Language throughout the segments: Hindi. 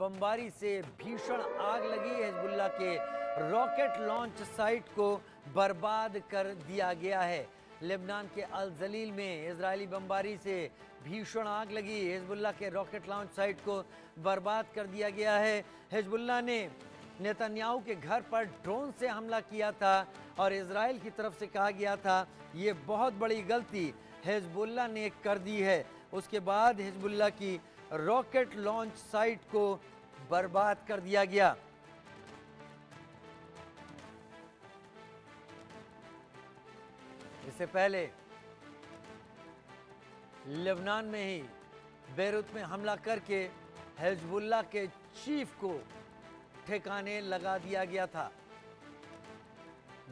बमबारी से भीषण आग लगी। हिजबुल्लाह के रॉकेट लॉन्च साइट को बर्बाद कर दिया गया है। लेबनान के अल जलील में इजरायली बमबारी से भीषण आग लगी। हिजबुल्लाह के रॉकेट लॉन्च साइट को बर्बाद कर दिया गया है। हिजबुल्लाह ने नेतन्याहू के घर पर ड्रोन से हमला किया था और इजराइल की तरफ से कहा गया था ये बहुत बड़ी गलती हिजबुल्लाह ने कर दी है। उसके बाद हिजबुल्लाह की रॉकेट लॉन्च साइट को बर्बाद कर दिया गया। इससे पहले लेबनान में ही बेरूत में हमला करके हिजबुल्लाह के चीफ को ठिकाने लगा दिया गया था।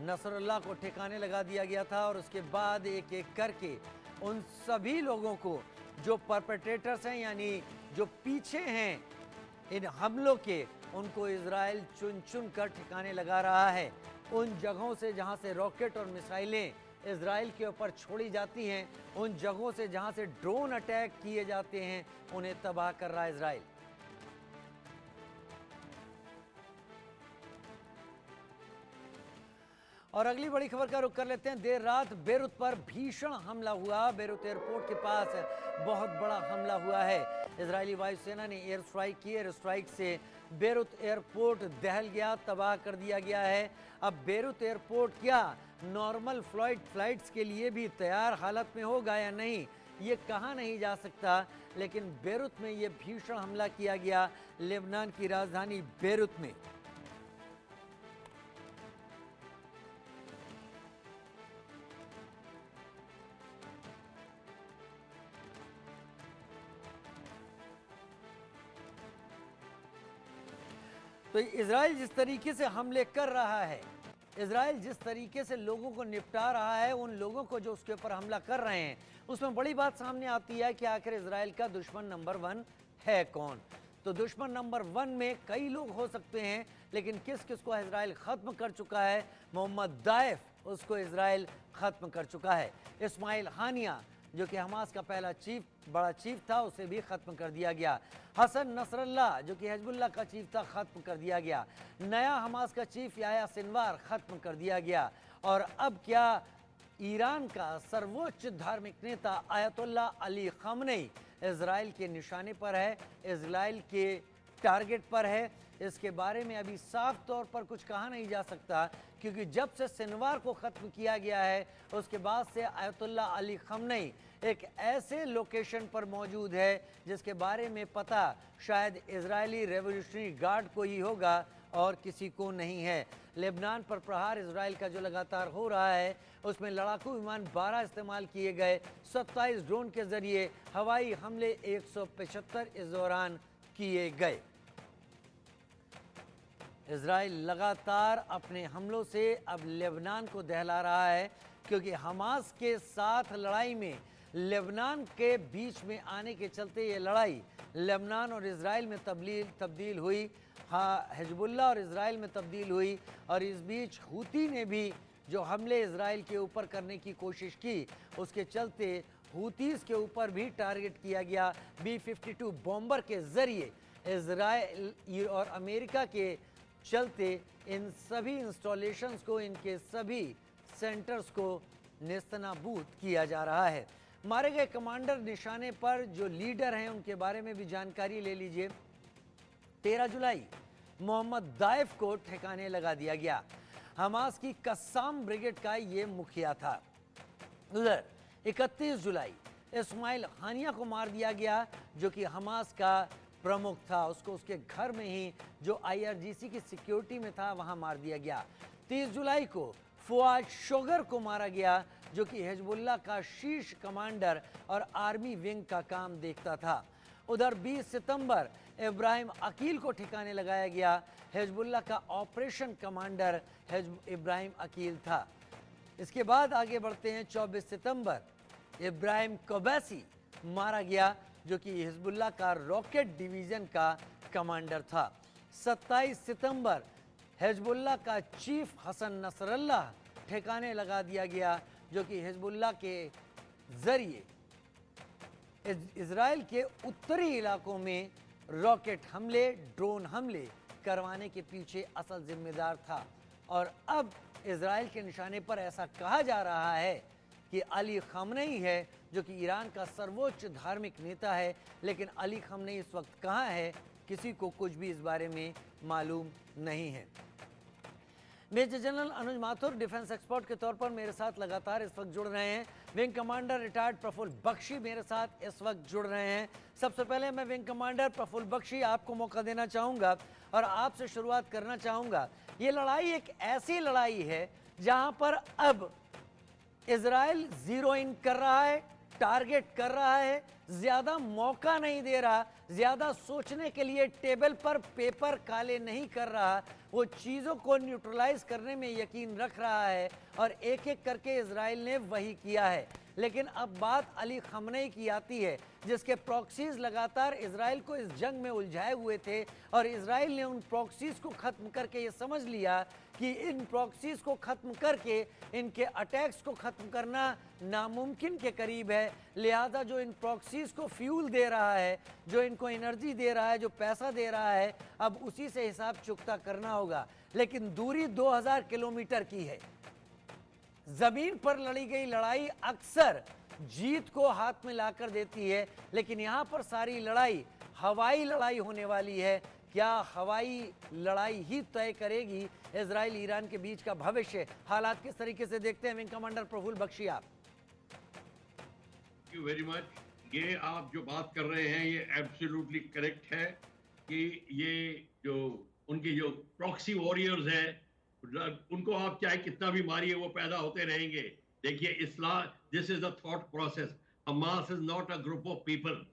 नसरुल्लाह को ठिकाने लगा दिया गया था और उसके बाद एक एक करके उन सभी लोगों को जो परपेट्रेटर्स हैं, यानी जो पीछे हैं इन हमलों के, उनको इजराइल चुन चुन कर ठिकाने लगा रहा है। उन जगहों से जहां से रॉकेट और मिसाइलें इजराइल के ऊपर छोड़ी जाती हैं, उन जगहों से जहां से ड्रोन अटैक किए जाते हैं, उन्हें तबाह कर रहा है इजराइल। और अगली बड़ी खबर का रुख कर लेते हैं। देर रात बेरूत पर भीषण हमला हुआ। बेरूत एयरपोर्ट के पास बहुत बड़ा हमला हुआ है। इजरायली वायुसेना ने एयर स्ट्राइक की। एयर स्ट्राइक से बेरूत एयरपोर्ट दहल गया, तबाह कर दिया गया है। अब बेरूत एयरपोर्ट क्या नॉर्मल फ्लाइट्स के लिए भी तैयार हालत में होगा या नहीं, ये कहा नहीं जा सकता। लेकिन बेरूत में ये भीषण हमला किया गया, लेबनान की राजधानी बेरूत में। तो इजराइल जिस तरीके से हमले कर रहा है, इजराइल जिस तरीके से लोगों को निपटा रहा है, उन लोगों को जो उसके ऊपर हमला कर रहे हैं, उसमें बड़ी बात सामने आती है कि आखिर इजराइल का दुश्मन नंबर 1 है कौन। तो दुश्मन नंबर 1 में कई लोग हो सकते हैं, लेकिन किस किस को इजराइल खत्म कर चुका है? मोहम्मद दाइफ, उसको इजराइल खत्म कर चुका है। इस्माइल हानिया जो कि हमास का पहला बड़ा चीफ था, उसे भी खत्म कर दिया गया। हसन नसरल्लाह जो कि हिजबुल्लाह का चीफ था, खत्म कर दिया गया। नया हमास का चीफ याह्या सिनवार खत्म कर दिया गया। और अब क्या ईरान का सर्वोच्च धार्मिक नेता आयतुल्लाह अली खamenei इजराइल के निशाने पर है, इजराइल के टारगेट पर है। इसके बारे में अभी साफ तौर पर कुछ कहा नहीं जा सकता, क्योंकि जब से सिनवार को ख़त्म किया गया है, उसके बाद से आयतुल्लाह अली खamenei एक ऐसे लोकेशन पर मौजूद है जिसके बारे में पता शायद इजरायली रेवोल्यूशनरी गार्ड को ही होगा और किसी को नहीं है। लेबनान पर प्रहार इजराइल का जो लगातार हो रहा है, उसमें लड़ाकू विमान 12 इस्तेमाल किए गए, 27 ड्रोन के जरिए हवाई हमले 175 इस दौरान किए गए। इजराइल लगातार अपने हमलों से अब लेबनान को दहला रहा है, क्योंकि हमास के साथ लड़ाई में लेबनान के बीच में आने के चलते ये लड़ाई लेबनान और इजराइल में तब्दील हुई। हाँ, हिजबुल्लाह और इजराइल में तब्दील हुई। और इस बीच हूती ने भी जो हमले इजराइल के ऊपर करने की कोशिश की, उसके चलते हूतीस के ऊपर भी टारगेट किया गया। B-52 बॉम्बर के जरिए इजराइल और अमेरिका के चलते इन सभी इंस्टॉलेशंस को, इनके सभी सेंटर्स को नेस्तनाबूद किया जा रहा है। मारे गए कमांडर निशाने पर जो लीडर हैं, उनके बारे में भी जानकारी ले लीजिए। 13 जुलाई मोहम्मद दाइफ को ठिकाने लगा दिया गया। हमास की कस्साम ब्रिगेड का ये मुखिया था। उधर 31 जुलाई इस्माइल हानिया को मार दिया गया, जो कि हमास का प्रमुख था। उसको उसके घर में ही जो IRGC की सिक्योरिटी में था, वहां मार दिया गया। 30 जुलाई को फुआद शोगर को मारा गया, जो कि हिजबुल्लाह का शीर्ष कमांडर और आर्मी विंग का काम देखता था। उधर 20 सितंबर इब्राहिम अकील को ठिकाने लगाया गया। हिजबुल्लाह का ऑपरेशन कमांडर इब्राहिम अकील था। इसके बाद आगे बढ़ते हैं। 24 सितंबर इब्राहिम कोबैसी मारा गया, जो कि हिजबुल्लाह का रॉकेट डिवीजन का कमांडर था। 27 सितंबर हिजबुल्लाह का चीफ हसन नसरल्लाह ठिकाने लगा दिया गया, जो कि हिजबुल्लाह के जरिए इजराइल के उत्तरी इलाकों में रॉकेट हमले, ड्रोन हमले करवाने के पीछे असल जिम्मेदार था। और अब इजराइल के निशाने पर ऐसा कहा जा रहा है कि अली खamenei है, जो कि ईरान का सर्वोच्च धार्मिक नेता है। लेकिन अली खamenei इस वक्त कहाँ है, किसी को कुछ भी इस बारे में मालूम नहीं है। मेजर जनरल अनुज माथुर डिफेंस एक्सपर्ट के तौर पर मेरे साथ लगातार इस वक्त जुड़ रहे हैं। Wing commander retired Praful Bakshi मेरे साथ इस वक्त जुड़ रहे हैं। सबसे पहले मैं विंग कमांडर प्रफुल्ल बख्शी आपको मौका देना चाहूँगा और आपसे शुरुआत करना चाहूँगा। ये लड़ाई एक ऐसी लड़ाई है जहाँ पर अब इजराइल जीरो इन कर रहा है, टारगेट कर रहा है, ज़्यादा मौका नहीं दे रहा, ज़्यादा सोचने के लिए टेबल पर पेपर काले नहीं कर रहा, वो चीज़ों को न्यूट्रलाइज करने में यकीन रख रहा है और एक एक करके इजराइल ने वही किया है। लेकिन अब बात अली खamenei की आती है, जिसके प्रॉक्सीज लगातार इजराइल को इस जंग में उलझाए हुए थे और इजराइल ने उन प्रॉक्सीज को ख़त्म करके ये समझ लिया कि इन प्रॉक्सीज को ख़त्म करके इनके अटैक्स को ख़त्म करना नामुमकिन के करीब है। लिहाजा जो इन प्रॉक्सीज को फ्यूल दे रहा है, जो इनको एनर्जी दे रहा है, जो पैसा दे रहा है, अब उसी से हिसाब चुकता करना होगा। लेकिन दूरी 2000 किलोमीटर की है। जमीन पर लड़ी गई लड़ाई अक्सर जीत को हाथ में लाकर देती है, लेकिन यहां पर सारी लड़ाई हवाई लड़ाई होने वाली है। क्या हवाई लड़ाई ही तय करेगी इजराइल ईरान के बीच का भविष्य? हालात किस तरीके से देखते हैं विंग कमांडर प्रफुल्ल बख्शी आप? Thank you very much. ये आप जो बात कर रहे हैं ये एब्सोल्युटली करेक्ट है कि ये जो उनकी जो प्रॉक्सी वॉरियर्स हैं, उनको आप चाहे कितना भी मारिए वो पैदा होते रहेंगे। देखिए Islam, this is a thought process. Hamas is not a group of people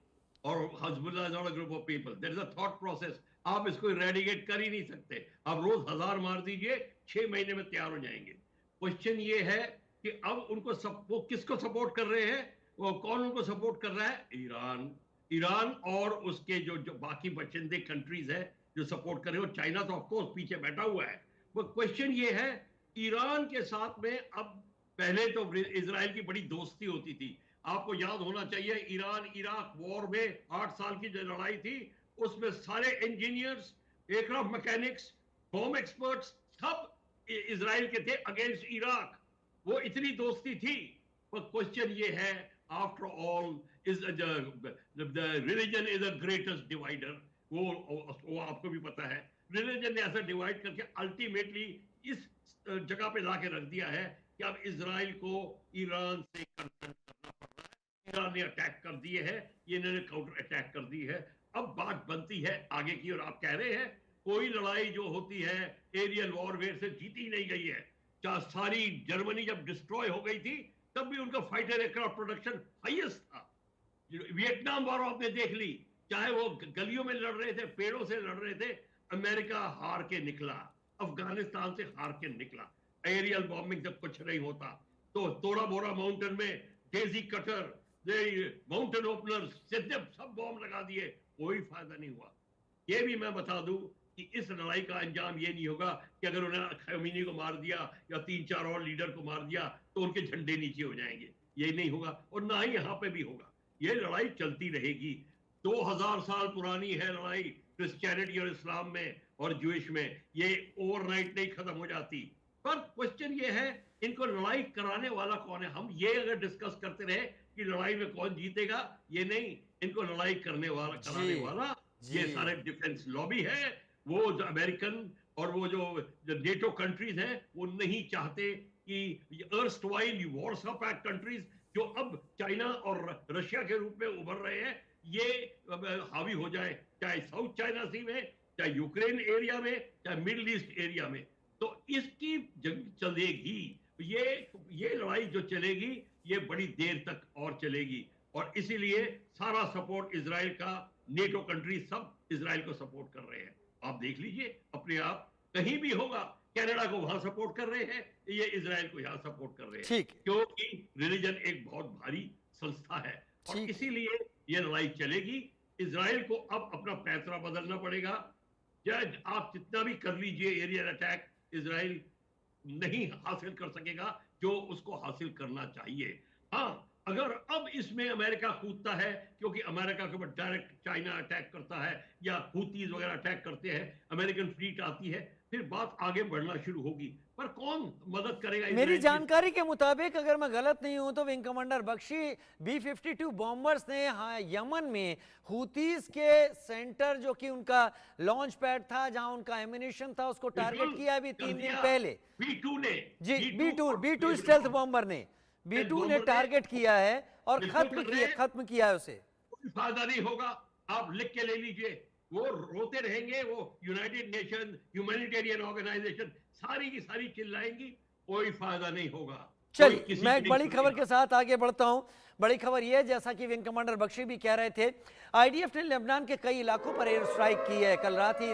और Hezbollah is not a group of people. There is a thought process. आप इसको इरेडिकेट कर ही नहीं सकते। आप रोज 1000 मार दीजिए, 6 महीने में तैयार हो जाएंगे। क्वेश्चन ये है कि अब उनको वो किसको सपोर्ट कर रहे हैं? वो कौन उनको सपोर्ट कर रहा है? ईरान। ईरान और उसके जो बाकी बचिंदे कंट्रीज है जो सपोर्ट कर रहे हो। चाइना तो ऑफकोर्स पीछे बैठा हुआ है। वो क्वेश्चन ये है, ईरान के साथ में अब, पहले तो इजराइल की बड़ी दोस्ती होती थी। आपको याद होना चाहिए ईरान इराक वॉर में 8 साल की जो लड़ाई थी, उसमें सारे engineers, aircraft mechanics, bomb experts सब इजराइल के थे अगेंस्ट इराक। वो इतनी दोस्ती थी। पर क्वेश्चन ये है, after all is the religion is the greatest divider. वो आपको भी पता है। रिलीजन ने ऐसा डिवाइड करके अल्टीमेटली इस जगह पे लाके रख दिया है कि अब इजराइल को ईरान से कंफ्रंट करना पड़ रहा है। ईरान ने अटैक कर दिए है, ये इन्होंने काउंटर अटैक कर दी है। अब बात बनती है आगे की, और आप कह रहे हैं कोई लड़ाई जो होती है एरियल वॉरफेयर से जीती नहीं गई है। सारी जर्मनी जब डिस्ट्रॉय हो गई थी तब भी उनका फाइटर एयरक्राफ्ट प्रोडक्शन हाईएस्ट था। वियतनाम वॉर आपने देख ली, चाहे वो गलियों में लड़ रहे थे, पेड़ों से लड़ रहे थे, अमेरिका हार के निकला, अफगानिस्तान से हार के निकला। एरियल बॉम्बिंग से कुछ नहीं होता। तो तोड़ा बोरा माउंटेन में डेजी कटर, माउंटेन ओपनर सब बॉम्ब लगा दिए, कोई फायदा नहीं हुआ। ये भी मैं बता दूं कि इस लड़ाई का अंजाम ये नहीं होगा कि अगर उन्हें खमीनी को मार दिया या 3-4 और लीडर को मार दिया तो उनके झंडे नीचे हो जाएंगे। ये नहीं होगा और ना ही यहां पे भी होगा। ये लड़ाई चलती रहेगी। 2000 साल पुरानी है लड़ाई क्रिश्चियनिटी और इस्लाम में और ज्यूइश में। ये ओवरनाइट नहीं खत्म हो जाती। पर क्वेश्चन ये है, इनको लड़ाई कराने वाला कौन है? हम ये अगर डिस्कस करते रहे कि लड़ाई में कौन जीतेगा, ये नहीं, इनको लड़ाई करने वाला, कराने वाला ये सारे डिफेंस लॉबी है। वो जो अमेरिकन और वो जो नेटो कंट्रीज हैं, वो नहीं चाहते कि अर्स्टवाइल वॉरसॉ पैक्ट कंट्रीज जो अब चाइना और रशिया के रूप में उभर रहे हैं, ये हावी हो जाए, चाहे साउथ चाइना सी में, चाहे यूक्रेन एरिया में, चाहे मिडिल ईस्ट एरिया में। तो इसकी जंग चलेगी। ये लड़ाई जो चलेगी ये बड़ी देर तक और चलेगी। और इसीलिए सारा सपोर्ट इजराइल का, नेटो कंट्री सब इजराइल को सपोर्ट कर रहे हैं। आप देख लीजिए अपने आप, कहीं भी होगा, कनाडा को वहां सपोर्ट कर रहे हैं, ये इजराइल को यहां सपोर्ट कर रहे हैं। ठीक, क्योंकि रिलीजन एक बहुत भारी संस्था है और ठीक, इसीलिए ये लड़ाई चलेगी। इजराइल को अब अपना पैतरा बदलना पड़ेगा। जज आप जितना भी कर लीजिए एरियल अटैक, इजराइल नहीं हासिल कर सकेगा जो उसको हासिल करना चाहिए। हाँ, अगर अब इसमें अमेरिका कूदता है, क्योंकि अमेरिका के ऊपर डायरेक्ट चाइना अटैक करता है या हूतीज वगैरह अटैक करते हैं, अमेरिकन फ्लीट आती है, फिर बात आगे बढ़ना शुरू होगी। पर कौन मदद करेगा मेरी इजराइल की? जानकारी के मुताबिक, अगर मैं गलत नहीं हूं, तो wing commander Bakshi B-52 bombers ने यमन में हूतीज के सेंटर, जो कि उनका लॉन्च पैड था, जहां उनका एमिनेशन था, उसको टारगेट बिल्कुल किया अभी कर 3 दिन दिया। पहले। B2 ने, जी, B2 और B2 स्टेल्थ बॉम्बर ने स्टेल्थ B2 ने बॉम्बर ने टारगेट किया है और बिल्कुल कर रहे हैं। खत्म किया है उसे। कोई फायदा नहीं होगा। आप लिख के ले लीजिए, वो रोते रहेंगे, वो यूनाइटेड नेशन ह्यूमैनिटेरियन ऑर्गेनाइजेशन सारी की सारी चिल्लाएंगी, कोई फायदा नहीं होगा। कोई चलिए, किसी मैं की एक नहीं बड़ी खबर सुनेगा। के साथ आगे बढ़ता हूं। बड़ी खबर यह है, जैसा कि विंग कमांडर बख्शी भी कह रहे थे, आईडीएफ ने लेबनान के कई इलाकों पर एयर स्ट्राइक की है। कल रात ही